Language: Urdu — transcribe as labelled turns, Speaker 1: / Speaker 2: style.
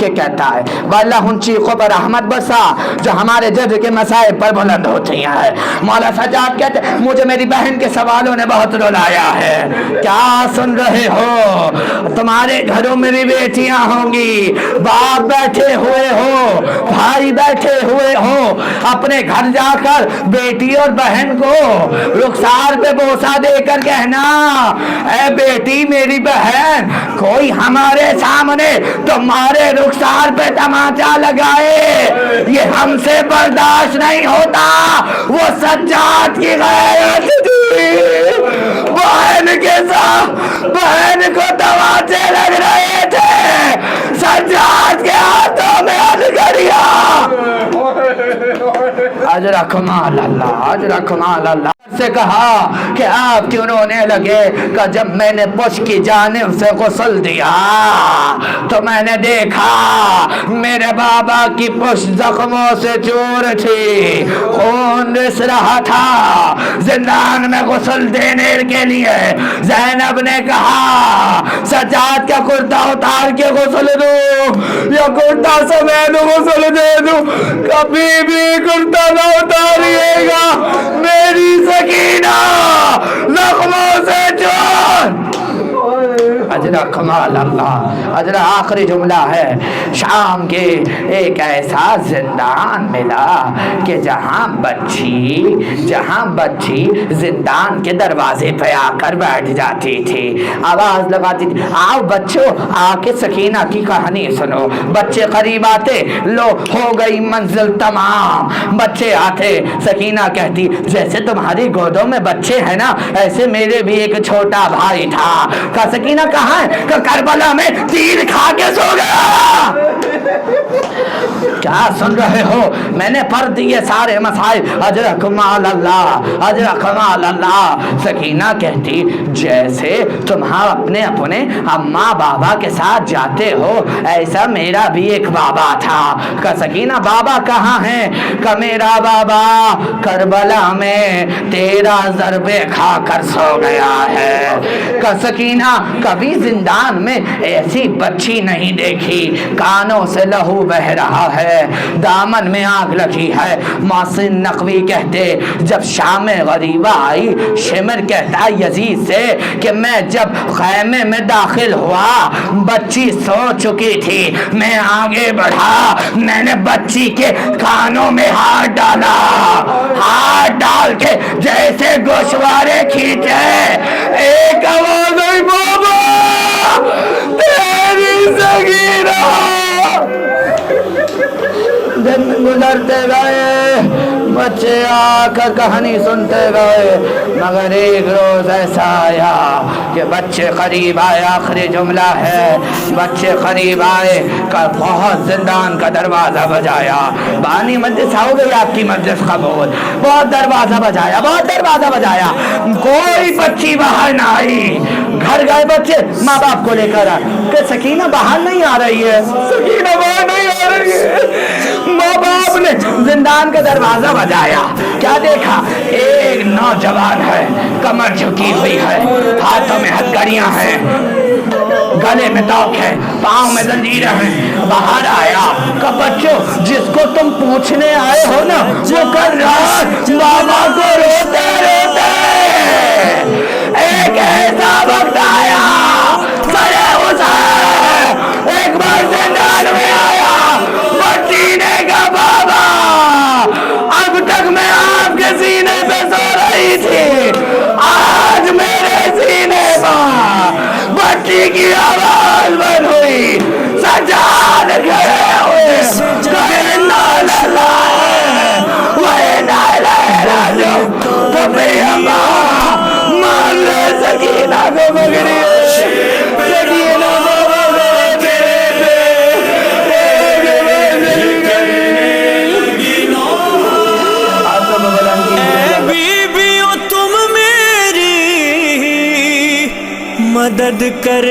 Speaker 1: کے کہتا ہے واللہ ان چیخوں پر رحمت برسا جو ہمارے جد کے مسائب پر بلند ہوتی ہیں. مولا سجاد کہتے ہیں مجھے میری بہن کے سوالوں نے بہت رلایا ہے. کیا سن رہے ہو؟ تمہارے گھروں میں بھی بیٹیاں ہوں گی، باپ بیٹھے ہوئے ہو، بھائی بیٹھے ہوئے ہو، اپنے گھر جا کر بیٹی اور بہن کو رخسار پہ بوسہ دے کر کہنا اے بیٹی میری بہن کوئی ہمارے سامنے تمہارے رخسار پہ تماچا لگائے یہ ہم سے برداشت نہیں ہوتا. وہ سجاد کی غیرت تھی، بہن کے ساتھ بہن کو تماچے لگ رہے تھے، سجاد کے ہاتھوں میں ہتھکڑیاں. اجرکم اللہ اجرکم اللہ سے کہا کہ آپ کیوں رونے لگے؟ کہ جب میں نے پش کی جانب سے غسل دیا تو میں نے دیکھا میرے بابا کی پش زخموں سے چور تھی، خون رس رہا تھا. زندان میں غسل دینے کے لیے زینب نے کہا سجاد کا کرتا اتار کے غسل دو یا کرتا سمیت غسل دے دو. کبھی بھی کرتا نہ اتاریے گا، میری سکینہ زخموں سے چور. اجرا کمال اللہ. اجرا آخری جملہ ہے شام کے ایک ایسا زندان ملا کہ جہاں بچی زندان کے دروازے پہ آ کر بیٹھ جاتی تھی، آواز لگاتی تھی آؤ بچوں آ کے سکینہ کی کہانی سنو. بچے قریب آتے، لو ہو گئی منزل تمام. بچے آتے، سکینہ کہتی جیسے تمہاری گودوں میں بچے ہیں نا ایسے میرے بھی ایک چھوٹا بھائی تھا. کہ سکینہ کہاں ہے؟ کہ کربلا میں تیر کھا کے سو گیا. کیا سن رہے ہو؟ میں نے پڑھ دیے سارے مسائل. اجرکم اللہ اجرکم اللہ. سکینہ کہتی جیسے تم اپنے اماں بابا کے ساتھ جاتے ہو ایسا میرا بھی ایک بابا تھا. کہ سکینہ بابا کہاں ہے؟ کہ میرا بابا کربلا میں 13 ضربے کھا کر سو گیا ہے. کہ سکینہ کبھی زندان میں ایسی بچی نہیں دیکھی، کانوں سے لہو بہ رہا ہے، دامن میں آگ لگی ہے. محسن نقوی کہتے جب شام غریبہ آئی شمر کہتا یزید سے کہ میں جب خیمے میں داخل ہوا بچی سو چکی تھی، میں آگے بڑھا، میں نے بچی کے کانوں میں ہاتھ ڈالا، ہاتھ ڈال کے جیسے گوشوارے کھینچے ایک آواز آئی بابا تیری سکینہ. دن گزرتے گئے، بچے آ کر کہانی سنتے گئے، مگر ایک روز ایسا آیا کہ بچے قریب آئے. آخری جملہ ہے بچے قریب آئے کہ بہت زندان کا دروازہ بجایا. بانی مجلس ہو گئی آپ کی مجلس قبول. بہت دروازہ بجایا، کوئی بچی باہر نہ آئی. گھر گئے بچے ماں باپ کو لے کر کہ سکینہ باہر نہیں آ رہی ہے، سکینہ باہر نہیں آ رہی ہے. ماں باپ نے زندان کا دروازہ بجایا، کیا دیکھا ایک نوجوان ہے، کمر جھکی ہوئی ہے، ہاتھوں میں ہتھکڑیاں ہیں، گلے میں توق ہے، پاؤں میں زنجیریں ہیں. باہر آیا کہ بچوں جس کو تم پوچھنے آئے ہو نا وہ کل رات بابا کو روتے روتے ایک ایسا وقت آیا سرے حسین ایک بار زندان میں آیا. بچی نے کہا بابا اب تک میں آپ کے سینے پہ سو رہی تھی، آج میرے سینے پر بچی کی آواز بند ہوئی. سجاد کھڑے ہوئے کہے نال اللہ وہ نال راجو تو میری اماں مان لے سکینہ کو بگڑی سکینہ
Speaker 2: مدد کر